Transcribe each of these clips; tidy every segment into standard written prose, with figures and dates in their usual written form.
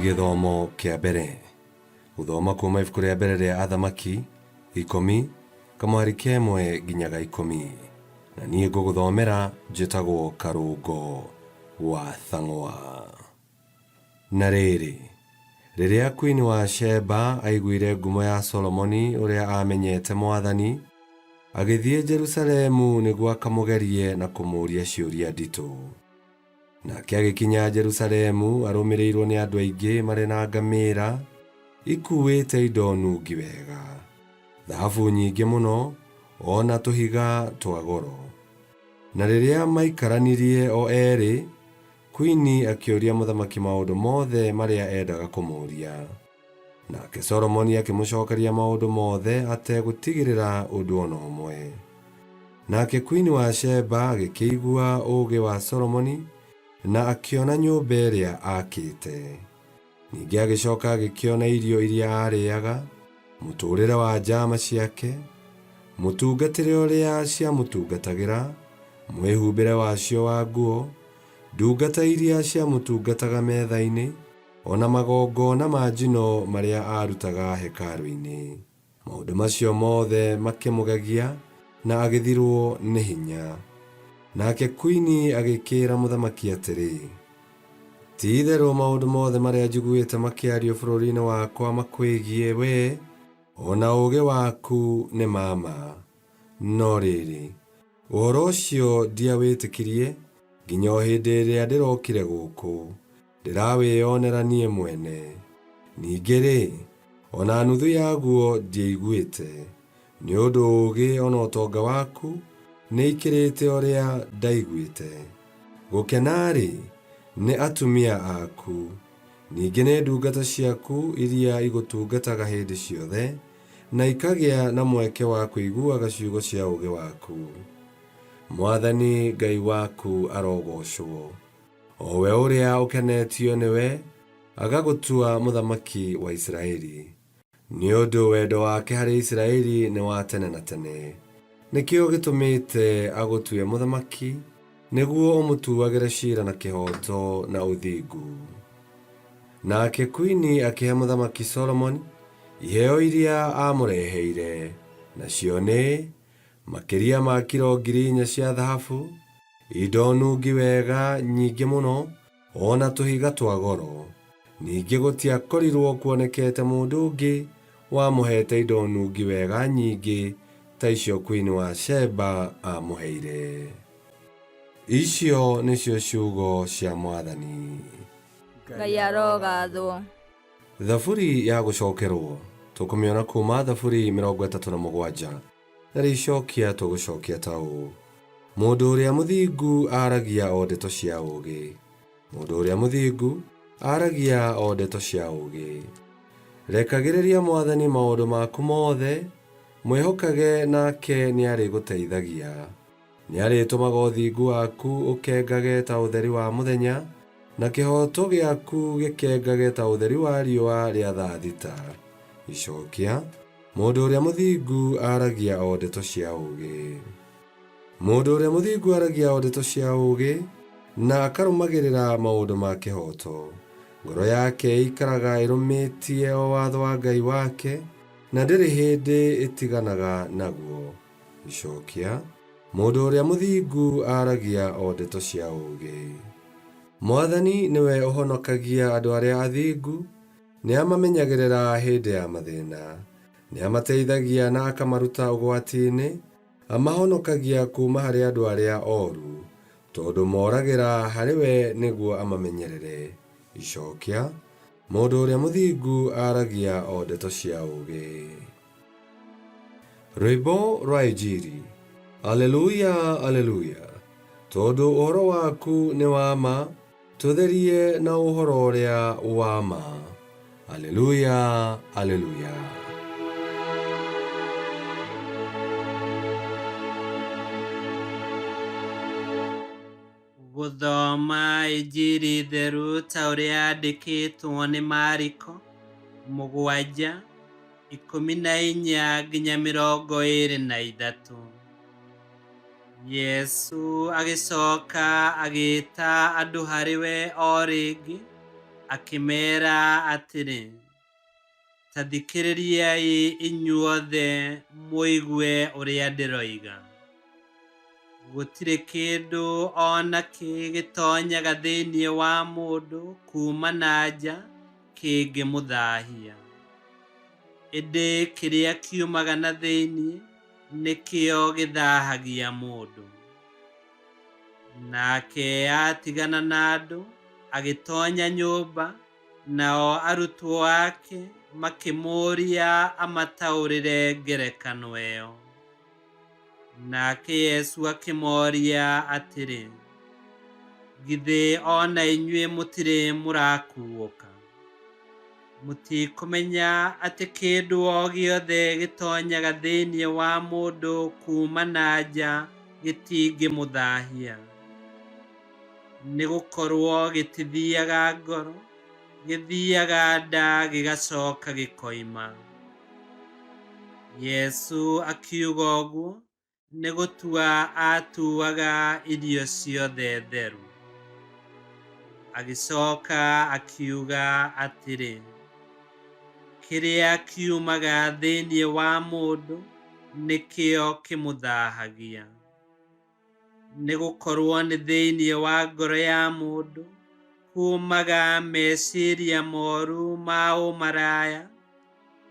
Githomo kia mbere. Guthoma kuma ibuku ria mbere ria Athamaki 10 kamwari ka 1 nginyaga 10. Na niĩ ngũgũthomera njĩtagwo Karũngo wa Thang'wa. Na rĩrĩ, rĩrĩa Queen wa Sheba aiguire ngumo ya Solomoni ũrĩa amenyete Mwathani, agĩthiĩ Jerusalemu nĩguo akamũgerie na kũmũũria ciũria nditũ. Nake agĩkinya Jerusalemu arũmĩrĩirwo nĩ andũ aingĩ marĩ na ngamĩĩra ikuuĩte indo nungi wega, thahabu nyingĩ mũno, ona tũhiga twa goro. Na rĩrĩa maikaranirie o eerĩ, Queen akĩũria mũthamaki maũndũ mothe marĩa endaga kũmũũria. Nake Solomoni akĩmũcokeria maũndũ mothe ategũtigĩrĩra ũndũ ona ũmwe. Nake Queen wa Sheba agĩkĩigua ũũgĩ wa Solomoni na akĩona nyũmba ĩrĩa aakĩte. Ningĩ agĩcoka agĩkĩona irio iria arĩaga, mũtũũrĩre wa njama ciake, mũtungatĩre ũrĩa ciamũtungatagĩra, mwĩhumbĩre wacio wa nguo, ndungata iria ciamũtungataga metha-inĩ, ona magongona ma njino marĩa arutaga hekarũ-inĩ. Maũndũ macio mothe makĩmũgegia na agĩthirwo nĩ hinya. Nake Queen agĩkĩĩra mũthamaki atĩrĩ, ti-itherũ maũndũ mothe marĩa njiguĩte makĩario bũrũri-inĩ wakwa makwĩgiĩ wee, ona ũũgĩ waku nĩ ma ma. No rĩrĩ, ũhoro ũcio ndiawĩtĩkirie nginya o hĩndĩ ĩrĩa ndĩrokire gũkũ, ndĩrawĩonera niĩ mwene. Ningĩ-rĩ, ona nuthu yaguo ndiaiguĩte, nĩ ũndũ ũũgĩ ona ũtonga waku nĩ ikĩrĩte ũrĩa ndaiguĩte. Gũkena-rĩ, nĩ atumia aku, ningĩ nĩ ndungata ciaku iria igũtungataga hĩndĩ ciothe, na ikagĩa na mweke wa kũiguaga ciugo cia ũũgĩ waku. Mwathani Ngai waku arogocwo, o we ũrĩa ũkenetio nĩwe, agagũtua mũthamaki wa Isiraeli. Nĩ ũndũ wendo wake harĩ Isiraeli nĩ wa tene na tene. Nĩkĩo gĩtũmĩte agũtue mũthamaki, nĩguo ũmũtuagĩre ciira na kĩhooto na ũthingu. Nake Queen akĩhe mũthamaki Solomoni iheo iria amũreheire, nacio nĩ makĩria ma kilo 4,000 cia thahabu, indo nungi wega nyingĩ mũno, ona tũhiga twa goro. Ningĩ gũtiakorirwo kuonekete mũndũ ũngĩ wamũhete indo nungi wega nyingĩ ta icio Queen wa Sheba amũheire. Icio nĩcio ciugo cia Mwathani. Ngai arogathwo. Thaburi ya gũcokerwo tũkũmĩona kuma Thaburi 37, na rĩcokia tũgũcokia ta ũũ: mũndũ ũrĩa mũthingu aragia o ndeto cia ũũgĩ. Mũndũ ũrĩa mũthingu aragia o ndeto cia ũũgĩ. Rekagĩrĩria Mwathani maũndũ maku mothe, mwĩhokage nake nĩ arĩgũteithagia. Nĩ arĩtũmaga ũthingu waku ũkengage ta ũtheri wa mũthenya, na kĩhooto gĩaku gĩkengage ta ũtheri wa riũa rĩa thaa thita. Icokia: mũndũ ũrĩa mũthingu aragia o ndeto cia ũũgĩ. Mũndũ ũrĩa mũthingu aragia o ndeto cia ũũgĩ, na akarũmagĩrĩra maũndũ ma kĩhooto. Ngoro yake ikaraga ĩrũmĩtie o watho wa Ngai wake, na ndĩrĩ hĩndĩ ĩtiganaga naguo. Icokia: mũndũ ũrĩa mũthingu aragia o ndeto cia ũũgĩ. Mwathani nĩwe ũhonokagia andũ arĩa athingu, nĩ amamenyagĩrĩra hĩndĩ ya mathĩna. Nĩ amateithagia na akamaruta ũgwati-inĩ, amahonokagia kuma harĩ andũ arĩa ooru, tondũ moragĩra harĩ we nĩguo amamenyerere. Icokia: mũndũ ũrĩa mũthingu aragia o ndeto cia ũũgĩ. Rwĩmbo rwa Injili. Aleluya, aleluya, tondũ ũhoro waku nĩ wa ma, tũtherie na ũhoro ũrĩa wa ma. Aleluya, aleluya. Gũthoma Injili theru ta ũrĩa yandĩkĩtwo nĩ Mariko 7:14 nginya 23. Yesu agĩcoka agĩĩta andũ harĩ we o rĩngĩ, akĩmeera atĩrĩ, ta thikĩrĩriai inyuothe mũigue ũrĩa ndĩroiga. Gũtirĩ kĩndũ ona kĩ gĩtonyaga thĩinĩ wa mũndũ kuuma na nja kĩngĩmũthaahia. Ĩndĩ kĩrĩa kiumaga na thĩinĩ nĩkĩo gĩthaahagia mũndũ. Nake atigana na andũ agĩtoonya nyũmba, nao arutwo ake makĩmũũria amataũrĩre ngerekano ĩyo. Nake Yesu akĩmooria atĩrĩ, githĩ ona inyuĩ mũtirĩ mũrakuũka? Mũtikũmenya atĩ kĩndũ o gĩothe gĩtonyaga thĩinĩ wa mũndũ kuuma na nja gĩtingĩmũthaahia. Nĩgũkorwo gĩtithiaga ngoro, gĩthiaga nda gĩgacoka gĩkoima. Yesu akiuga ũguo nĩ gũtua atuaga irio ciothe theru. Agĩcoka akiuga atĩrĩ, kĩrĩa kiumaga thĩinĩ wa mũndũ nĩkĩo kĩmũthaahagia. Nĩgũkorwo nĩ thĩinĩ wa ngoro ya mũndũ kuumaga meciria mooru ma ũmaraya,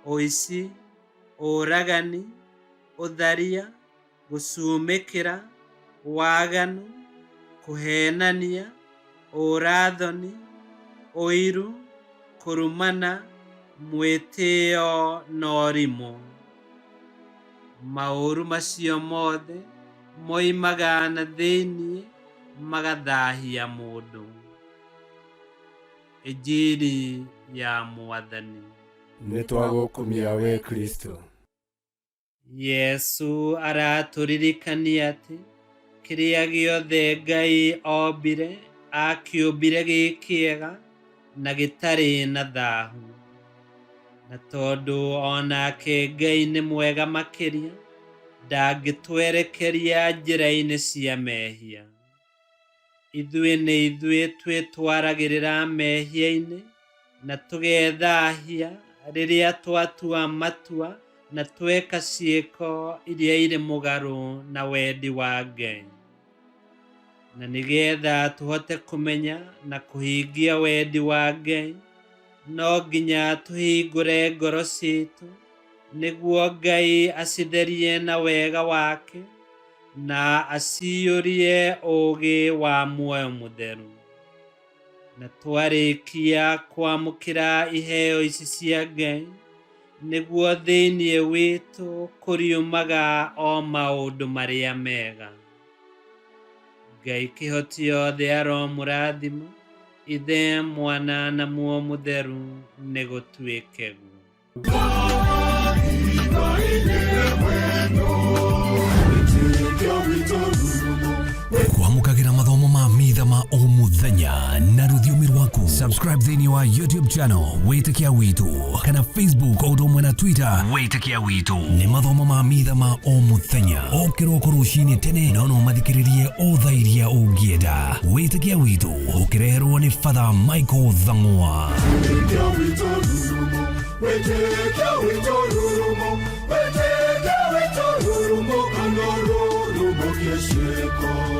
ũici, ũragani, ũtharia, gũcumĩkĩra, waganu, kũheenania, ũũra-thoni, ũiru, kũrumana, mwĩtĩĩo na ũrimũ. Maũru macio mothe moimaga na thĩinĩ magathaahia mũndũ. Injili ya Mwathani. Nĩtwagũkumia we Kristo. Yesu aratũririkania atĩ kĩrĩa gĩothe Ngai ombire akĩũmbire gĩ kĩega na gĩtarĩ na thaahu. Na tondũ onake Ngai nĩ mwega makĩria, ndangĩtwerekeria njĩra-inĩ cia mehia. Ithuĩ nĩ ithuĩ twĩtwaragĩrĩra mehia-inĩ na tũgethaahia rĩrĩa twatua matua na tweka ciĩko iria irĩ mũgarũ na wendi wa Ngai. Na nĩgetha tũhote kũmenya na kũhingia wendi wa Ngai, no nginya tũhingũre ngoro ciitũ nĩguo Ngai acitherie na wega wake na aciyũrie ũũgĩ wa muoyo mũtheru. Na twarĩkia kwamũkĩra iheo ici cia Ngai, nĩguo thĩinĩ witũ kũriumaga o maũndũ marĩa mega. Ngai kĩhoti yothe aromũrathima, Ithe, Mwana na Muoyo Mũtheru nĩ gũtuĩke guo. Kwamũkagĩra mathomo ma mitha ma o mũthenya na rũthiomi rwaku. Subscribe thĩinĩ wa YouTube channel Wĩtĩkia Witũ, kana Facebook o ũndũ ũmwe na Twitter Wĩtĩkia Witũ. Nĩ mathomo ma mitha ma o mũthenya, o kĩroko rũcinĩ tene, no mathikĩrĩrie o thaa iria ũngĩenda. Wĩtĩkia Witũ ũkĩreherwo nĩ Father Michael Thang'wa. Wĩtĩkia Witũ rurumo, Wĩtĩkia Witũ rurumo, Wĩtĩkia Witũ rurumo, kana rurumo kĩciĩko.